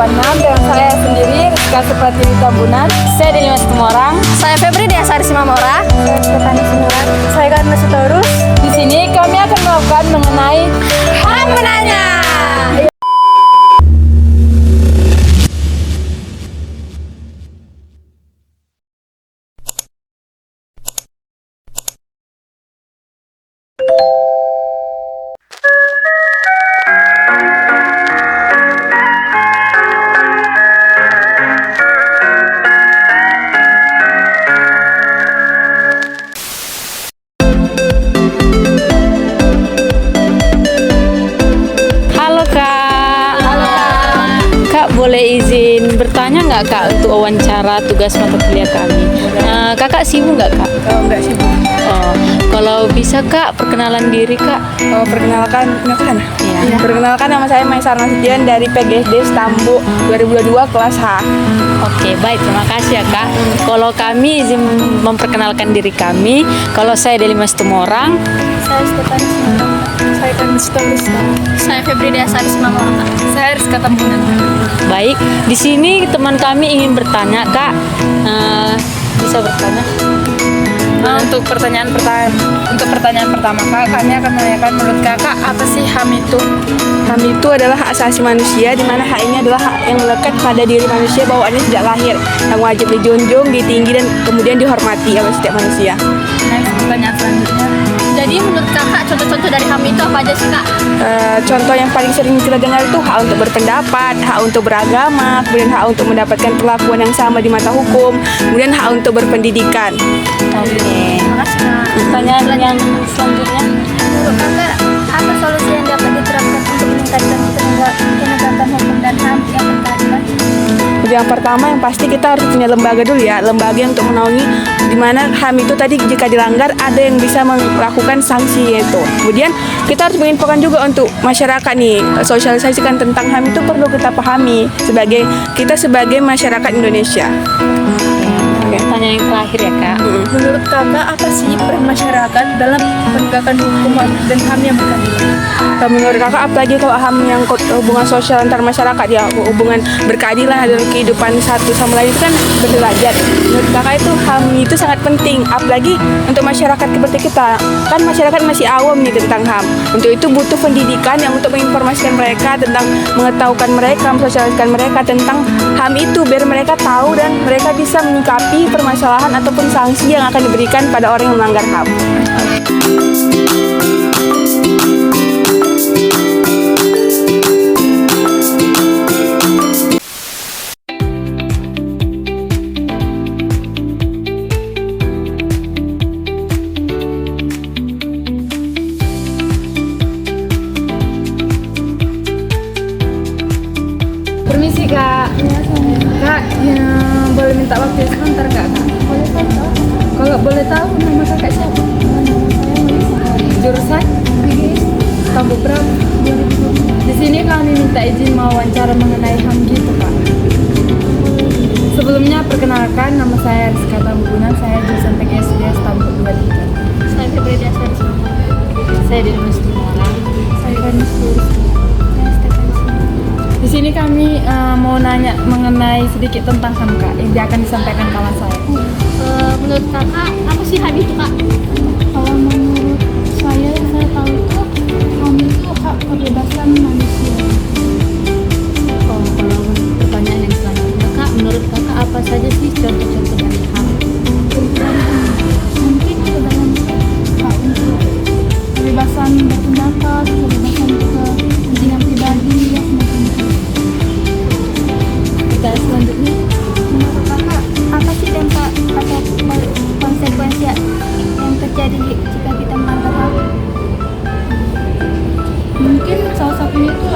ke-6 dengan saya sendiri, Rizka Supratiwi Tambunan. Saya Deli Mas Tumorang. Saya Febri Diasari Simamora. Saya Stefani Sinurat. Saya Karna Sitorus. Di sini kami akan melakukan mengenai HAM menanya. Halo Kak. Kak, boleh izin bertanya nggak Kak untuk wawancara tugas mata kuliah kami? Kakak sibuk nggak Kak? Oh, enggak sibuk. Oh, kalau bisa Kak perkenalan diri Kak. Perkenalkan, Iya. Perkenalkan nama saya Maisar Nasution dari PGSD Stambu 2022 kelas H. Oke, baik, terima kasih ya Kak. Kalau kami izin memperkenalkan diri kami, kalau saya Deli Mas Tumorang. Saya Stefani Sinurat. Saya Karna Sitorus. Saya Febri Diasari Simamora. Saya Rizka Tambunan. Baik, di sini teman kami ingin bertanya Kak. Bisa bertanya? Untuk pertanyaan pertama Kak, kami akan menanyakan menurut Kakak apa sih HAM itu? HAM itu adalah hak asasi manusia, di mana hak ini adalah hak yang melekat pada diri manusia bawaannya sejak lahir, yang wajib dijunjung, ditinggi dan kemudian dihormati oleh setiap manusia. Next, pertanyaan selanjutnya. Jadi menurut kakak contoh-contoh dari HAM itu apa aja sih kak? Contoh yang paling sering kita dengar itu hak untuk berpendapat, hak untuk beragama, kemudian hak untuk mendapatkan perlakuan yang sama di mata hukum, kemudian hak untuk berpendidikan. Oke. Terima kasih kak. Pertanyaan yang selanjutnya. Menurut kakak apa solusi yang dapat diterapkan untuk meningkatkan penegakan hukum dan HAM yang berkeadilan? Yang pertama yang pasti kita harus punya lembaga dulu ya, lembaga yang untuk menaungi di mana HAM itu tadi jika dilanggar ada yang bisa melakukan sanksi itu. Kemudian kita harus menginfokan juga untuk masyarakat nih, sosialisasikan tentang HAM itu perlu kita pahami sebagai masyarakat Indonesia. Pertanyaan yang terakhir ya Kak. Menurut kakak apa sih peran masyarakat dalam penegakan hukum dan HAM yang berkeadilan? Menurut kakak apalagi kalau HAM yang hubungan sosial antar masyarakat ya, hubungan berkeadilan dalam kehidupan satu sama lain itu kan berderajat. Menurut kakak itu HAM itu sangat penting, apalagi untuk masyarakat seperti kita. Kan masyarakat masih awam nih tentang HAM. Untuk itu butuh pendidikan yang untuk menginformasikan mereka tentang, mengetahukan mereka, mensosialisasikan mereka tentang HAM itu biar mereka tahu dan mereka bisa menyikapi permasalahan ataupun sanksi yang akan diberikan pada orang yang melanggar HAM. Permisi Kak. Kak, boleh minta waktu sebentar Kak? Kalau boleh tahu nama kakak siapa? Jurusan? Stambu berapa? Di sini kami minta izin wawancara mengenai HAM gitu Kak. Sebelumnya perkenalkan nama saya Rizka Tambunan, saya jurusan PGSD Stambu 23. Saya Febri Diasari Simamora. Saya Deli Mas Tumorang. Saya Karna Sitorus. Saya Stefani Simamora. Di sini kami mau nanya mengenai sedikit tentang HAM Kak, yang akan disampaikan kawan saya. Menurut kakak apa sih HAM itu kak? Kalau menurut saya yang saya tahu itu HAM itu hak kebebasan manusia. Oh, kalau pertanyaan yang selanjutnya Kak, menurut Kakak apa saja sih contoh-contoh dari HAM? Mungkin ke dalam hak untuk kebebasan berpendapat, kebebasan kepentingan pribadi, ya semacam itu. Pertanyaan selanjutnya. Menurut kakak apa sih dampak atau konsekuensi yang terjadi jika kita melanggar HAM? Mungkin salah satunya itu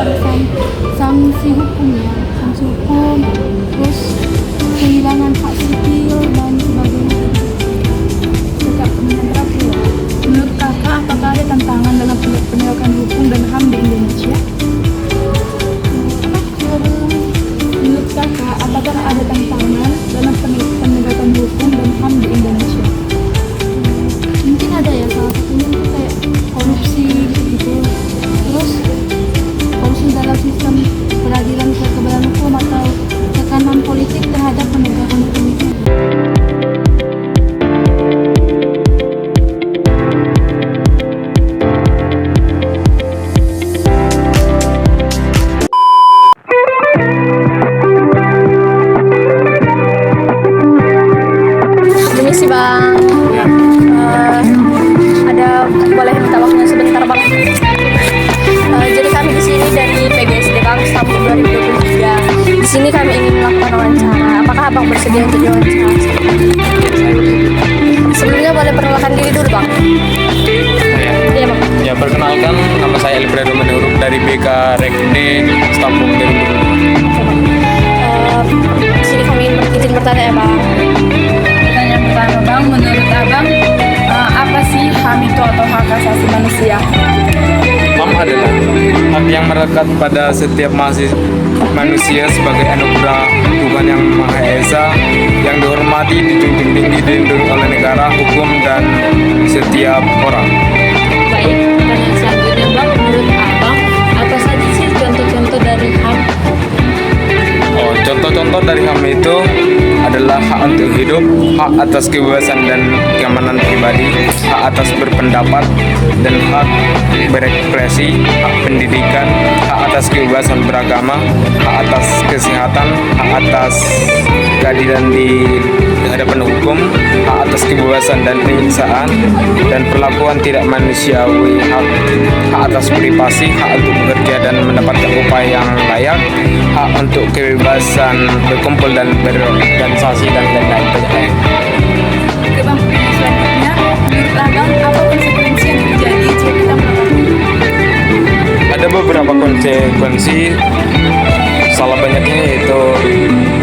sini kami ingin melakukan wawancara. Apakah abang bersedia untuk diwawancara? Sebelumnya boleh perkenalkan diri dulu bang. Iya bang. Ya, perkenalkan, nama saya Alfredo Menurut dari BK Rekde Stampung dari Di sini kami izin bertanya ya bang. Pertanyaan pertama bang, menurut abang apa sih HAM itu atau hak asasi manusia? HAM adalah hak yang melekat pada setiap manusia sebagai anugerah Tuhan Yang Maha Esa, yang dihormati, dijunjung tinggi, dilindungi oleh negara, hukum, dan setiap orang. Baik, pertanyaan selanjutnya bang, menurut abang apa saja sih contoh-contoh dari HAM? Contoh-contoh dari HAM itu adalah hak untuk hidup, hak atas kebebasan dan keamanan pribadi, hak atas berpendapat, dan hak berekspresi, hak pendidikan, hak atas kebebasan beragama, hak atas kesehatan, hak atas keadilan di hadapan hukum, hak atas kebebasan dan penyiksaan, dan perlakuan tidak manusiawi, hak atas privasi, hak untuk bekerja dan mendapatkan upah yang layak, hak untuk kebebasan berkumpul dan berorganisasi, dan lain-lain. Oke bang, selanjutnya menurut abang apa konsekuensi yang terjadi jika kita melakukan? Ada beberapa konsekuensi, salah banyaknya yaitu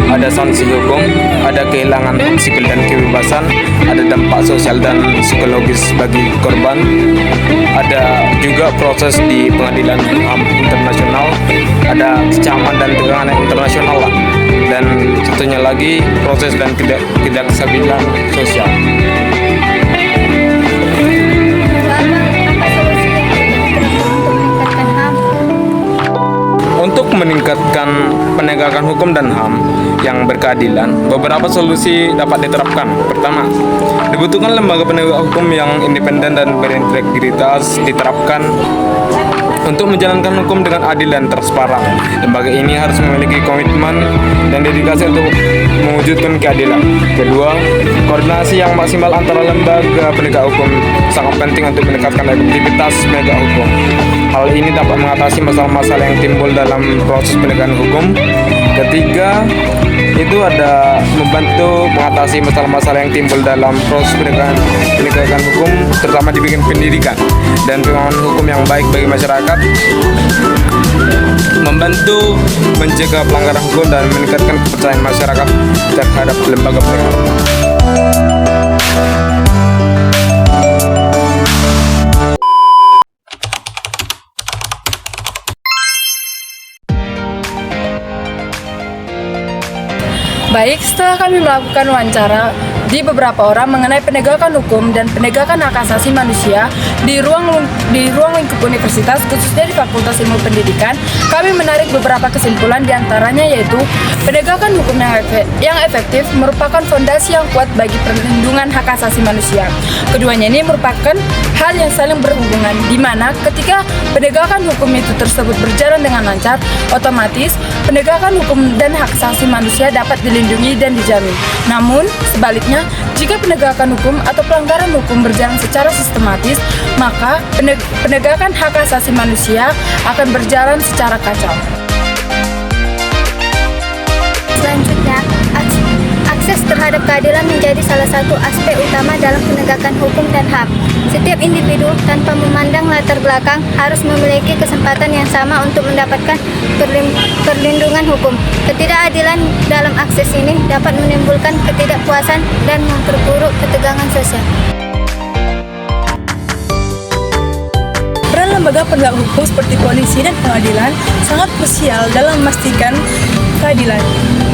ada sanksi hukum, ada kehilangan hak sipil dan kebebasan, ada dampak sosial dan psikologis bagi korban, ada juga proses di pengadilan HAM internasional, ada kecaman dan tegangan internasional lah, dan satunya lagi proses dan ketidakstabilan sosial. Untuk meningkatkan penegakan hukum dan HAM yang berkeadilan, beberapa solusi dapat diterapkan. Pertama, dibutuhkan lembaga penegak hukum yang independen dan berintegritas diterapkan untuk menjalankan hukum dengan adil dan transparan. Lembaga ini harus memiliki komitmen dan dedikasi untuk mewujudkan keadilan. Kedua, koordinasi yang maksimal antara lembaga penegak hukum sangat penting untuk meningkatkan efektivitas penegak hukum. Hal ini dapat mengatasi masalah-masalah yang timbul dalam proses penegakan hukum. Ketiga, itu ada membantu mengatasi masalah-masalah yang timbul dalam proses penegakan hukum, terutama di bidang pendidikan dan pemahaman hukum yang baik bagi masyarakat, membantu mencegah pelanggaran hukum dan meningkatkan kepercayaan masyarakat terhadap lembaga penegak hukum. Baik, setelah kami melakukan wawancara di beberapa orang mengenai penegakan hukum dan penegakan hak asasi manusia di ruang lingkup universitas, khususnya di Fakultas Ilmu Pendidikan, kami menarik beberapa kesimpulan, diantaranya yaitu penegakan hukum yang efektif merupakan fondasi yang kuat bagi perlindungan hak asasi manusia. Keduanya ini merupakan hal yang saling berhubungan, di mana ketika penegakan hukum itu tersebut berjalan dengan lancar, otomatis penegakan hukum dan hak asasi manusia dapat dilindungi dan dijamin. Namun, sebaliknya, jika penegakan hukum atau pelanggaran hukum berjalan secara sistematis, maka penegakan hak asasi manusia akan berjalan secara kacau. Selanjutnya, akses terhadap keadilan menjadi salah satu aspek utama dalam penegakan hukum dan HAM. Setiap individu tanpa memandang latar belakang harus memiliki kesempatan yang sama untuk mendapatkan perlindungan hukum. Ketidakadilan dalam akses ini dapat menimbulkan ketidakpuasan dan memperburuk ketegangan sosial. Peran lembaga penegak hukum seperti polisi dan pengadilan sangat krusial dalam memastikan keadilan.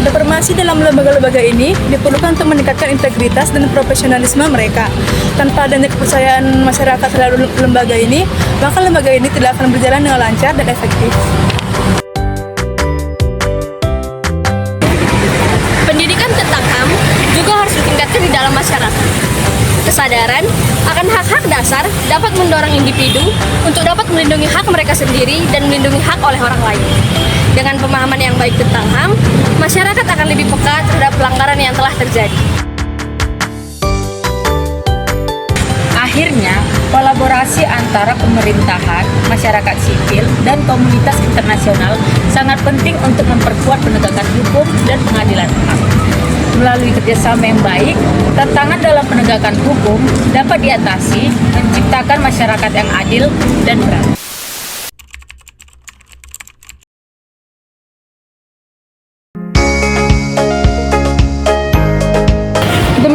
Reformasi dalam lembaga-lembaga ini diperlukan untuk meningkatkan integritas dan profesionalisme mereka. Tanpa adanya kepercayaan masyarakat terhadap lembaga ini, maka lembaga ini tidak akan berjalan dengan lancar dan efektif. Pendidikan tentang HAM juga harus ditingkatkan di dalam masyarakat. Kesadaran akan hak-hak dasar dapat mendorong individu untuk dapat melindungi hak mereka sendiri dan melindungi hak oleh orang lain. Dengan pemahaman yang baik tentang HAM, masyarakat akan lebih peka terhadap pelanggaran yang telah terjadi. Akhirnya, Kolaborasi antara pemerintahan, masyarakat sipil, dan komunitas internasional sangat penting untuk memperkuat penegakan hukum dan pengadilan HAM. Melalui kerjasama yang baik, tantangan dalam penegakan hukum dapat diatasi, menciptakan masyarakat yang adil dan beradab.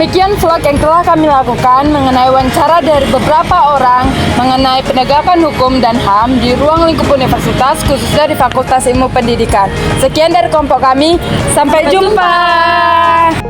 Demikian vlog yang telah kami lakukan mengenai wawancara dari beberapa orang mengenai penegakan hukum dan HAM di ruang lingkup universitas, khususnya di Fakultas Ilmu Pendidikan. Sekian dari kelompok kami, sampai jumpa.